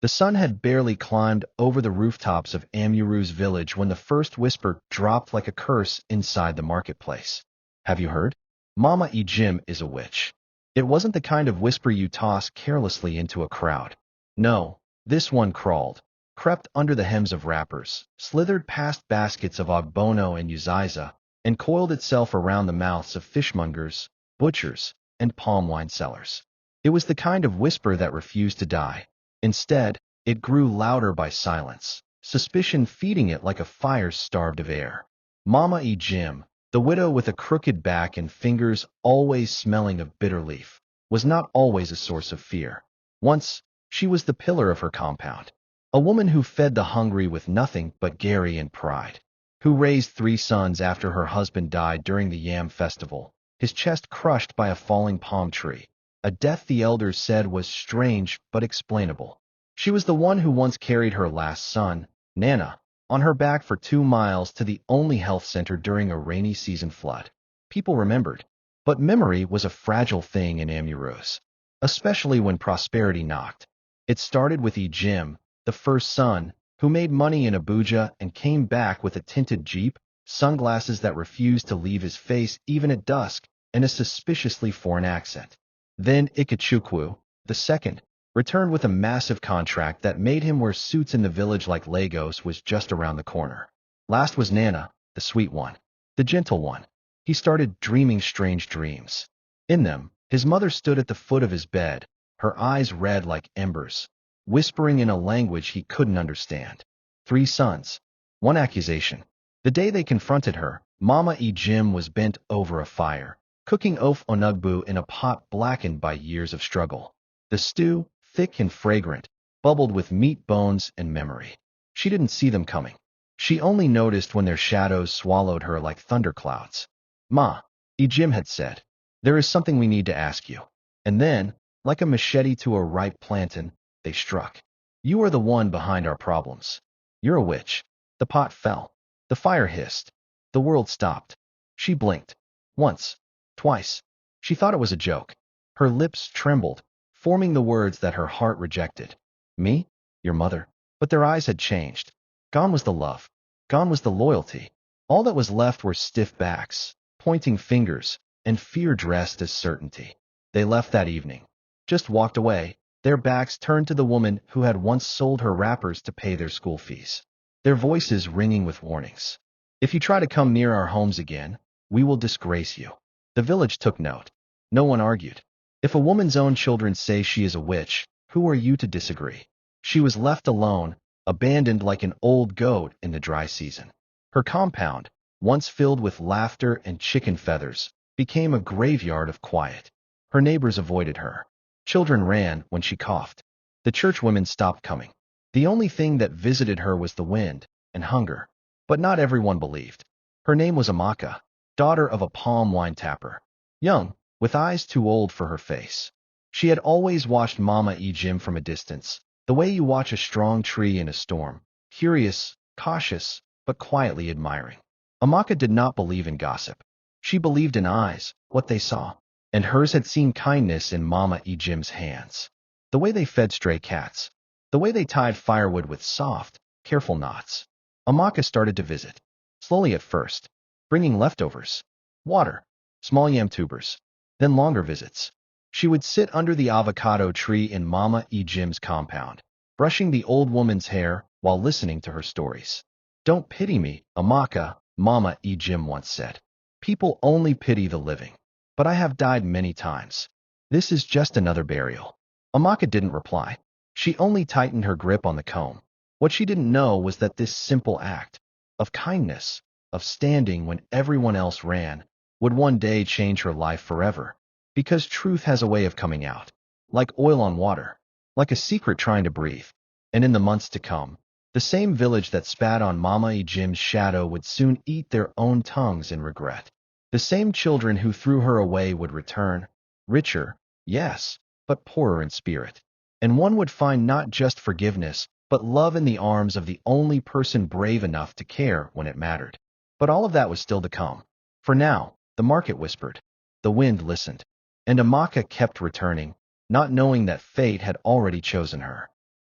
The sun had barely climbed over the rooftops of Amuru's village when the first whisper dropped like a curse inside the marketplace. Have you heard? Mama Ejim is a witch. It wasn't the kind of whisper you toss carelessly into a crowd. No, this one crept under the hems of wrappers, slithered past baskets of ogbono and uziza, and coiled itself around the mouths of fishmongers, butchers, and palm wine sellers. It was the kind of whisper that refused to die. Instead, it grew louder by silence, suspicion feeding it like a fire starved of air. Mama Ejim, the widow with a crooked back and fingers always smelling of bitter leaf, was not always a source of fear. Once, she was the pillar of her compound. A woman who fed the hungry with nothing but gari and pride. Who raised 3 sons after her husband died during the yam festival, his chest crushed by a falling palm tree. A death the elders said was strange but explainable. She was the one who once carried her last son, Nana, on her back for 2 miles to the only health center during a rainy season flood. People remembered. But memory was a fragile thing in Amurus, especially when prosperity knocked. It started with Ejim, the first son, who made money in Abuja and came back with a tinted Jeep, sunglasses that refused to leave his face even at dusk, and a suspiciously foreign accent. Then Ikechukwu, the second, returned with a massive contract that made him wear suits in the village like Lagos was just around the corner. Last was Nana, the sweet one, the gentle one. He started dreaming strange dreams. In them, his mother stood at the foot of his bed, her eyes red like embers, whispering in a language he couldn't understand. 3 sons. 1 accusation. The day they confronted her, Mama Ejim was bent over a fire, cooking ofe onugbu in a pot blackened by years of struggle. The stew, thick and fragrant, bubbled with meat, bones, and memory. She didn't see them coming. She only noticed when their shadows swallowed her like thunderclouds. Ma, Ejim had said, there is something we need to ask you. And then, like a machete to a ripe plantain, they struck. You are the one behind our problems. You're a witch. The pot fell. The fire hissed. The world stopped. She blinked. Once. Twice. She thought it was a joke. Her lips trembled, forming the words that her heart rejected. Me? Your mother. But their eyes had changed. Gone was the love. Gone was the loyalty. All that was left were stiff backs, pointing fingers, and fear dressed as certainty. They left that evening. Just walked away, their backs turned to the woman who had once sold her wrappers to pay their school fees. Their voices ringing with warnings. If you try to come near our homes again, we will disgrace you. The village took note. No one argued. If a woman's own children say she is a witch, who are you to disagree? She was left alone, abandoned like an old goat in the dry season. Her compound, once filled with laughter and chicken feathers, became a graveyard of quiet. Her neighbors avoided her. Children ran when she coughed. The churchwomen stopped coming. The only thing that visited her was the wind and hunger. But not everyone believed. Her name was Amaka, daughter of a palm wine tapper. Young, with eyes too old for her face. She had always watched Mama Ejim from a distance, the way you watch a strong tree in a storm, curious, cautious, but quietly admiring. Amaka did not believe in gossip. She believed in eyes, what they saw, and hers had seen kindness in Mama Ejim's hands. The way they fed stray cats, the way they tied firewood with soft, careful knots. Amaka started to visit, slowly at first, bringing leftovers, water, small yam tubers, then longer visits. She would sit under the avocado tree in Mama Ejim's compound, brushing the old woman's hair while listening to her stories. Don't pity me, Amaka, Mama Ejim once said. People only pity the living. But I have died many times. This is just another burial. Amaka didn't reply. She only tightened her grip on the comb. What she didn't know was that this simple act of kindness, of standing when everyone else ran, would one day change her life forever. Because truth has a way of coming out, like oil on water, like a secret trying to breathe. And in the months to come, the same village that spat on Mama Ejim's shadow would soon eat their own tongues in regret. The same children who threw her away would return, richer, yes, but poorer in spirit. And one would find not just forgiveness, but love in the arms of the only person brave enough to care when it mattered. But all of that was still to come. For now, the market whispered. The wind listened. And Amaka kept returning, not knowing that fate had already chosen her.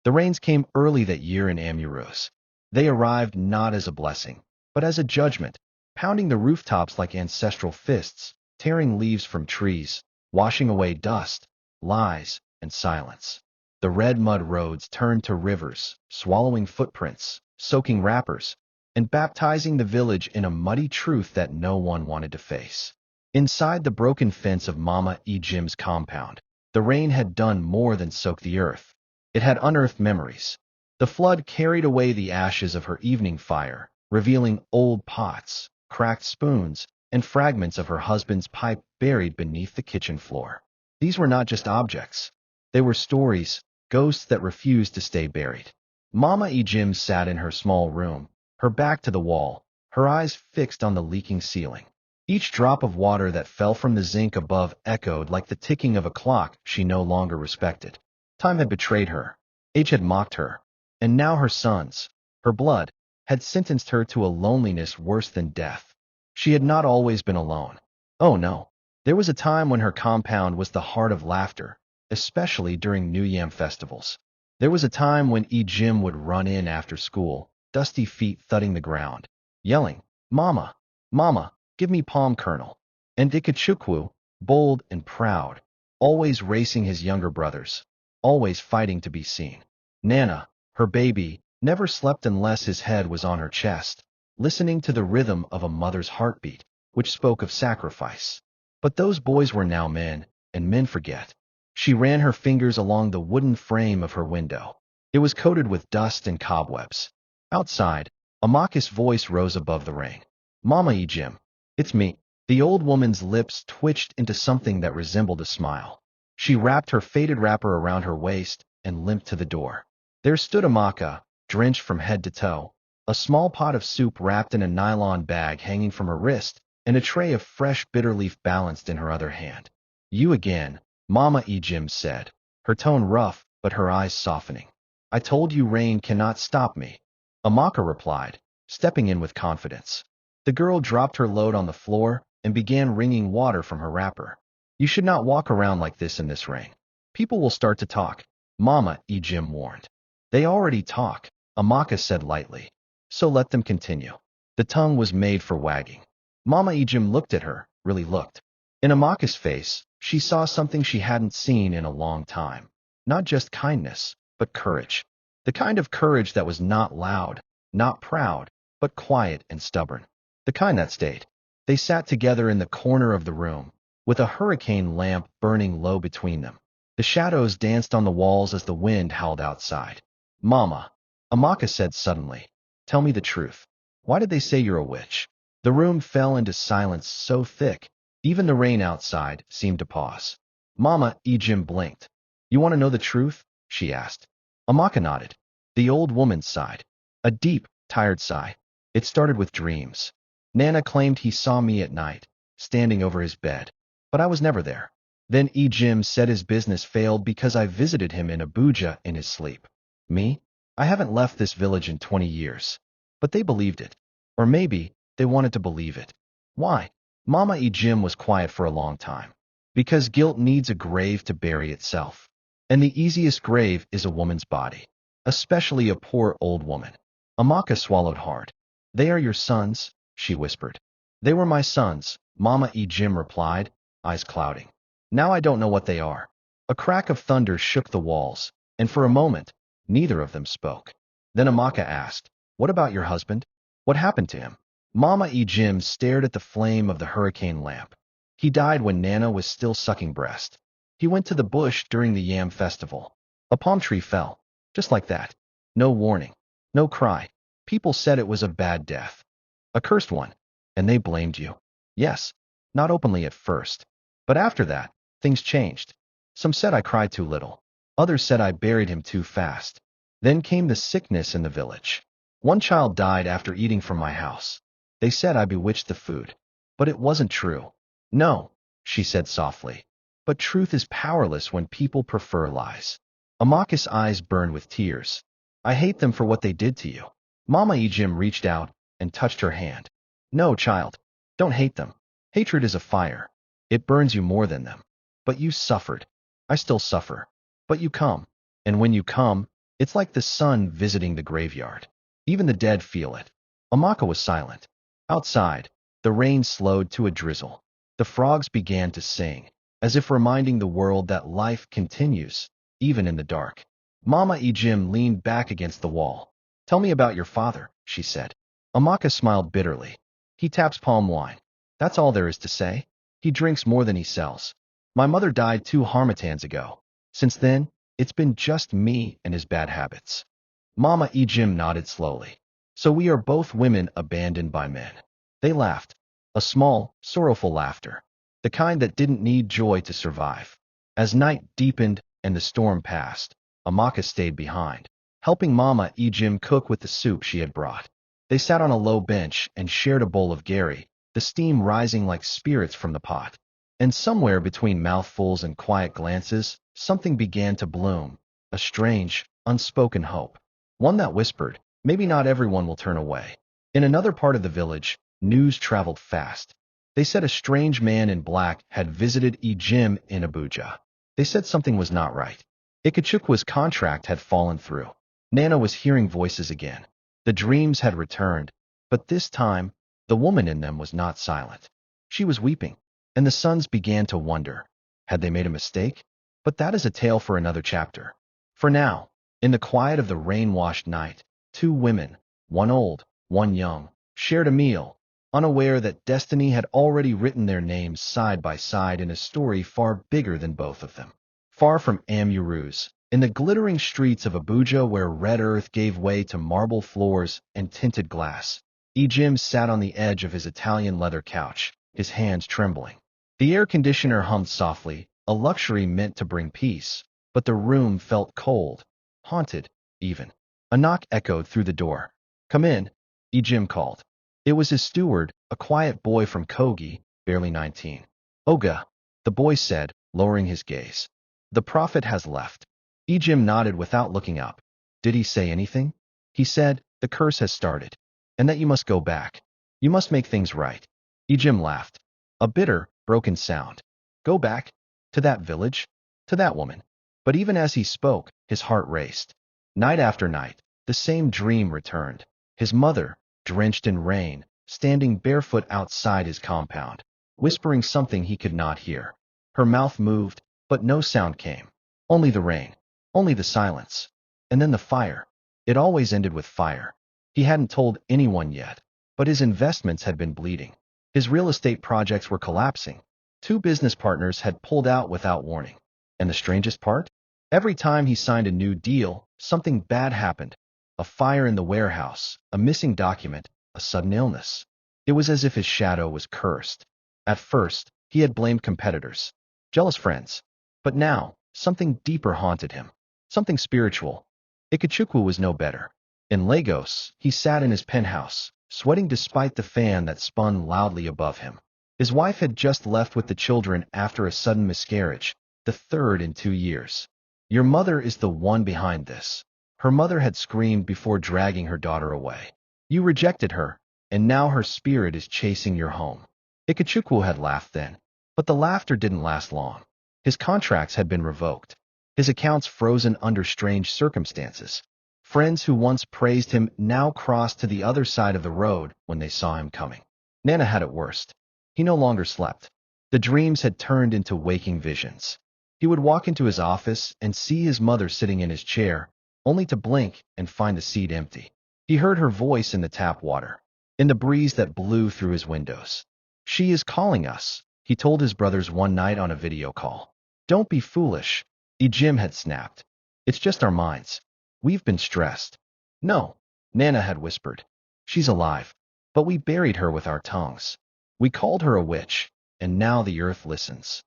The rains came early that year in Amuruz. They arrived not as a blessing, but as a judgment, pounding the rooftops like ancestral fists, tearing leaves from trees, washing away dust, lies, and silence. The red mud roads turned to rivers, swallowing footprints, soaking wrappers, and baptizing the village in a muddy truth that no one wanted to face. Inside the broken fence of Mama Ejim's compound, the rain had done more than soak the earth. It had unearthed memories. The flood carried away the ashes of her evening fire, revealing old pots, cracked spoons, and fragments of her husband's pipe buried beneath the kitchen floor. These were not just objects. They were stories, ghosts that refused to stay buried. Mama Ejim sat in her small room, her back to the wall, her eyes fixed on the leaking ceiling. Each drop of water that fell from the zinc above echoed like the ticking of a clock she no longer respected. Time had betrayed her. Age had mocked her. And now her sons, her blood, had sentenced her to a loneliness worse than death. She had not always been alone. Oh no. There was a time when her compound was the heart of laughter, especially during New Yam festivals. There was a time when Ejim would run in after school, dusty feet thudding the ground, yelling, "Mama, Mama, give me palm kernel." And Ikechukwu, bold and proud, always racing his younger brothers, always fighting to be seen. Nana, her baby, never slept unless his head was on her chest, listening to the rhythm of a mother's heartbeat, which spoke of sacrifice. But those boys were now men, and men forget. She ran her fingers along the wooden frame of her window. It was coated with dust and cobwebs. Outside, Amaka's voice rose above the rain. "Mama Ejim, it's me." The old woman's lips twitched into something that resembled a smile. She wrapped her faded wrapper around her waist and limped to the door. There stood Amaka, drenched from head to toe, a small pot of soup wrapped in a nylon bag hanging from her wrist, and a tray of fresh bitter leaf balanced in her other hand. "You again," Mama Ejim said, her tone rough but her eyes softening. "I told you rain cannot stop me," Amaka replied, stepping in with confidence. The girl dropped her load on the floor and began wringing water from her wrapper. "You should not walk around like this in this rain. People will start to talk," Mama Ejim warned. "They already talk," Amaka said lightly. "So let them continue." The tongue was made for wagging. Mama Ejim looked at her, really looked. In Amaka's face, she saw something she hadn't seen in a long time. Not just kindness, but courage. The kind of courage that was not loud, not proud, but quiet and stubborn. The kind that stayed. They sat together in the corner of the room, with a hurricane lamp burning low between them. The shadows danced on the walls as the wind howled outside. "Mama," Amaka said suddenly, "tell me the truth. Why did they say you're a witch?" The room fell into silence so thick, even the rain outside seemed to pause. Mama Ejim blinked. "You want to know the truth?" she asked. Amaka nodded. The old woman sighed. A deep, tired sigh. "It started with dreams. Nana claimed he saw me at night, standing over his bed. But I was never there. Then Ejim said his business failed because I visited him in Abuja in his sleep. Me? I haven't left this village in 20 years. But they believed it. Or maybe they wanted to believe it. Why? Mama Ejim was quiet for a long time. Because guilt needs a grave to bury itself. And the easiest grave is a woman's body. Especially a poor old woman. Amaka swallowed hard. "They are your sons," she whispered. "They were my sons," Mama Ejim replied, eyes clouding. "Now I don't know what they are." A crack of thunder shook the walls, and for a moment, neither of them spoke. Then Amaka asked, "What about your husband? What happened to him?" Mama Ejim stared at the flame of the hurricane lamp. "He died when Nana was still sucking breast. He went to the bush during the Yam festival. A palm tree fell. Just like that. No warning. No cry. People said it was a bad death. A cursed one. And they blamed you. Yes. Not openly at first. But after that, things changed. Some said I cried too little. Others said I buried him too fast. Then came the sickness in the village. One child died after eating from my house. They said I bewitched the food. But it wasn't true." "No," she said softly. "But truth is powerless when people prefer lies." Amaka's eyes burned with tears. "I hate them for what they did to you." Mama Ejim reached out and touched her hand. "No, child. Don't hate them. Hatred is a fire. It burns you more than them. But you suffered. I still suffer. But you come. And when you come, It's like the sun visiting the graveyard. Even the dead feel it. Amaka was silent. Outside, the rain slowed to a drizzle. The frogs began to sing, as if reminding the world that life continues, even in the dark. Mama Ejim leaned back against the wall. "Tell me about your father," she said. Amaka smiled bitterly. "He taps palm wine. That's all there is to say. He drinks more than he sells. My mother died 2 harmattans ago. Since then, it's been just me and his bad habits." Mama Ejim nodded slowly. "So we are both women abandoned by men." They laughed. A small, sorrowful laughter. The kind that didn't need joy to survive. As night deepened and the storm passed, Amaka stayed behind, helping Mama Ejim cook with the soup she had brought. They sat on a low bench and shared a bowl of gari, the steam rising like spirits from the pot. And somewhere between mouthfuls and quiet glances, something began to bloom, a strange, unspoken hope. One that whispered, maybe not everyone will turn away. In another part of the village, news traveled fast. They said a strange man in black had visited Ejim in Abuja. They said something was not right. Ikechukwa's contract had fallen through. Nana was hearing voices again. The dreams had returned, but this time, the woman in them was not silent. She was weeping, and the sons began to wonder, had they made a mistake? But that is a tale for another chapter. For now, in the quiet of the rain-washed night, 2 women, one old, one young, shared a meal, unaware that destiny had already written their names side by side in a story far bigger than both of them. Far from Amurus, in the glittering streets of Abuja where red earth gave way to marble floors and tinted glass, Ejim sat on the edge of his Italian leather couch, his hands trembling. The air conditioner hummed softly, a luxury meant to bring peace, but the room felt cold, haunted, even. A knock echoed through the door. "Come in," Ejim called. It was his steward, a quiet boy from Kogi, barely 19. "Oga," the boy said, lowering his gaze. "The prophet has left." Ejim nodded without looking up. "Did he say anything?" "He said, the curse has started, and that you must go back. You must make things right." Ejim laughed. A bitter, broken sound. "Go back? To that village? To that woman?" But even as he spoke, his heart raced. Night after night, the same dream returned. His mother, drenched in rain, standing barefoot outside his compound, whispering something he could not hear. Her mouth moved, but no sound came. Only the rain. Only the silence. And then the fire. It always ended with fire. He hadn't told anyone yet, but his investments had been bleeding. His real estate projects were collapsing. 2 business partners had pulled out without warning. And the strangest part? Every time he signed a new deal, something bad happened. A fire in the warehouse, a missing document, a sudden illness. It was as if his shadow was cursed. At first, he had blamed competitors, jealous friends. But now, something deeper haunted him. Something spiritual. Ikechukwu was no better. In Lagos, he sat in his penthouse, sweating despite the fan that spun loudly above him. His wife had just left with the children after a sudden miscarriage, the 3rd in 2 years. "Your mother is the one behind this," her mother had screamed before dragging her daughter away. "You rejected her, and now her spirit is chasing your home." Ikechukwu had laughed then, but the laughter didn't last long. His contracts had been revoked, his accounts frozen under strange circumstances. Friends who once praised him now crossed to the other side of the road when they saw him coming. Nana had it worst. He no longer slept. The dreams had turned into waking visions. He would walk into his office and see his mother sitting in his chair, only to blink and find the seat empty. He heard her voice in the tap water, in the breeze that blew through his windows. "She is calling us," he told his brothers one night on a video call. "Don't be foolish," Ejim had snapped. "It's just our minds. We've been stressed." "No," Nana had whispered. "She's alive, but we buried her with our tongues. We called her a witch, and now the earth listens."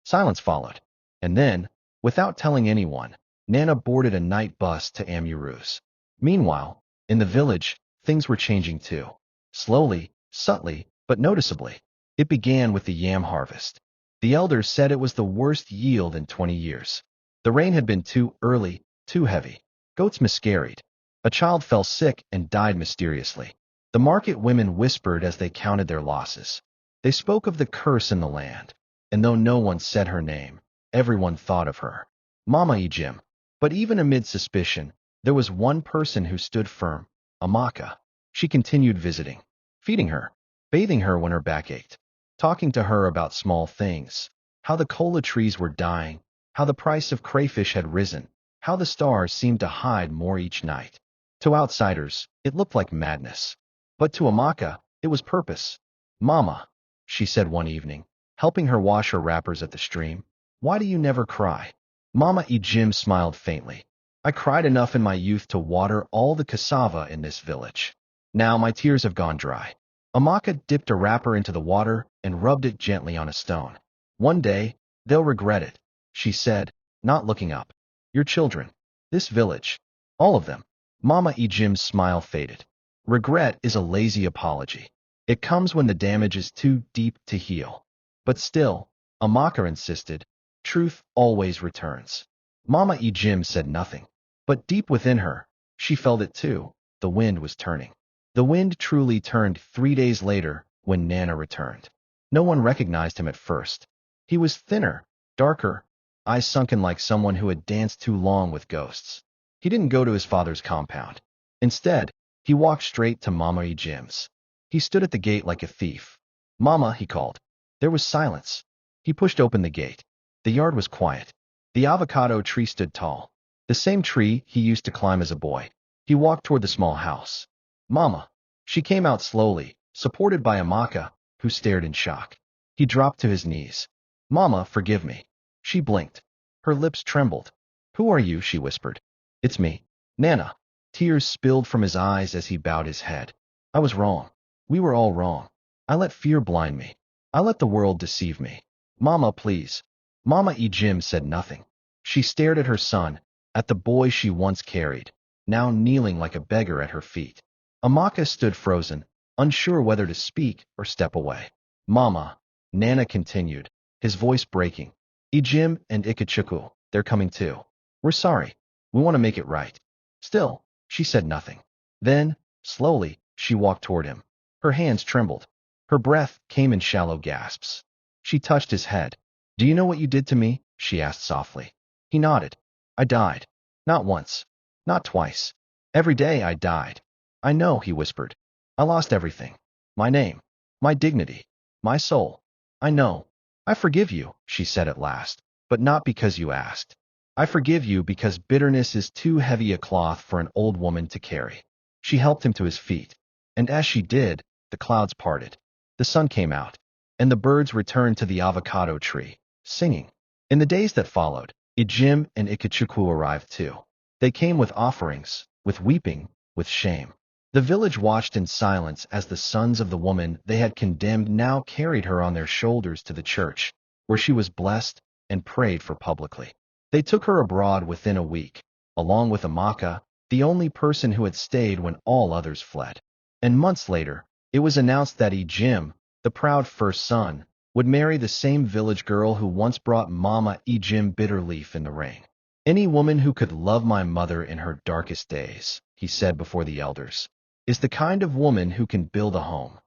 Silence followed, and then, without telling anyone, Nana boarded a night bus to Amurus. Meanwhile, in the village, things were changing too. Slowly, subtly, but noticeably. It began with the yam harvest. The elders said it was the worst yield in 20 years. The rain had been too early, too heavy. Goats miscarried. A child fell sick and died mysteriously. The market women whispered as they counted their losses. They spoke of the curse in the land, and though no one said her name, everyone thought of her. Mama Ejim. But even amid suspicion, There was one person who stood firm, Amaka. She continued visiting, feeding her, bathing her when her back ached, talking to her about small things, how the cola trees were dying, how the price of crayfish had risen, how the stars seemed to hide more each night. To outsiders, it looked like madness. But to Amaka, it was purpose. Mama, she said one evening, helping her wash her wrappers at the stream, why do you never cry? Mama Ejim smiled faintly. I cried enough in my youth to water all the cassava in this village. Now my tears have gone dry. Amaka dipped a wrapper into the water and rubbed it gently on a stone. One day, they'll regret it, she said, not looking up. Your children, this village, all of them. Mama Ejim's smile faded. Regret is a lazy apology. It comes when the damage is too deep to heal. But still, Amaka insisted, truth always returns. Mama Ejim said nothing. But deep within her, she felt it too. The wind was turning. The wind truly turned 3 days later when Nana returned. No one recognized him at first. He was thinner, darker, eyes sunken like someone who had danced too long with ghosts. He didn't go to his father's compound. Instead, he walked straight to Mama Ejim's. He stood at the gate like a thief. Mama, he called. There was silence. He pushed open the gate. The yard was quiet. The avocado tree stood tall. The same tree he used to climb as a boy. He walked toward the small house. Mama. She came out slowly, supported by Amaka, who stared in shock. He dropped to his knees. Mama, forgive me. She blinked. Her lips trembled. Who are you? She whispered. It's me, Nana. Tears spilled from his eyes as he bowed his head. I was wrong. We were all wrong. I let fear blind me. I let the world deceive me. Mama, please. Mama Ejim said nothing. She stared at her son, at the boy she once carried, now kneeling like a beggar at her feet. Amaka stood frozen, unsure whether to speak or step away. Mama, Nana continued, his voice breaking. Ejim and Ikechukwu, they're coming too. We're sorry. We want to make it right. Still, she said nothing. Then, slowly, she walked toward him. Her hands trembled. Her breath came in shallow gasps. She touched his head. Do you know what you did to me? She asked softly. He nodded. I died. Not once. Not twice. Every day I died. I know, he whispered. I lost everything. My name. My dignity. My soul. I know. I forgive you, she said at last, but not because you asked. I forgive you because bitterness is too heavy a cloth for an old woman to carry. She helped him to his feet, and as she did, the clouds parted. The sun came out, and the birds returned to the avocado tree, singing. In the days that followed, Ejim and Ikechukwu arrived too. They came with offerings, with weeping, with shame. The village watched in silence as the sons of the woman they had condemned now carried her on their shoulders to the church, where she was blessed and prayed for publicly. They took her abroad within a week, along with Amaka, the only person who had stayed when all others fled. And months later, it was announced that Ejim, the proud first son, would marry the same village girl who once brought Mama Ejim bitter leaf in the rain. Any woman who could love my mother in her darkest days, he said before the elders, is the kind of woman who can build a home.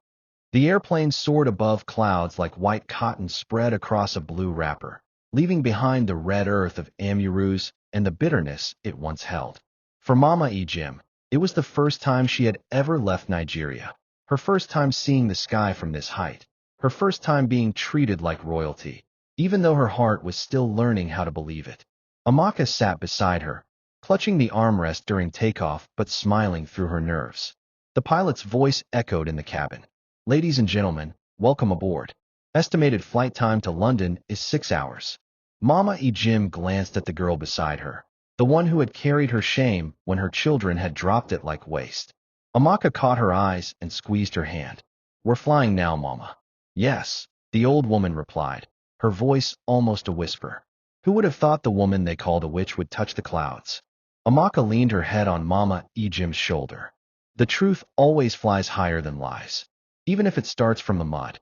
The airplane soared above clouds like white cotton spread across a blue wrapper, leaving behind the red earth of Amurus and the bitterness it once held. For Mama Ejim, it was the first time she had ever left Nigeria, her first time seeing the sky from this height, her first time being treated like royalty, even though her heart was still learning how to believe it. Amaka sat beside her, clutching the armrest during takeoff but smiling through her nerves. The pilot's voice echoed in the cabin. Ladies and gentlemen, welcome aboard. Estimated flight time to London is 6 hours. Mama Ejim glanced at the girl beside her, the one who had carried her shame when her children had dropped it like waste. Amaka caught her eyes and squeezed her hand. We're flying now, Mama. Yes, the old woman replied, her voice almost a whisper. Who would have thought the woman they called a witch would touch the clouds? Amaka leaned her head on Mama Ejim's shoulder. The truth always flies higher than lies, even if it starts from the mud.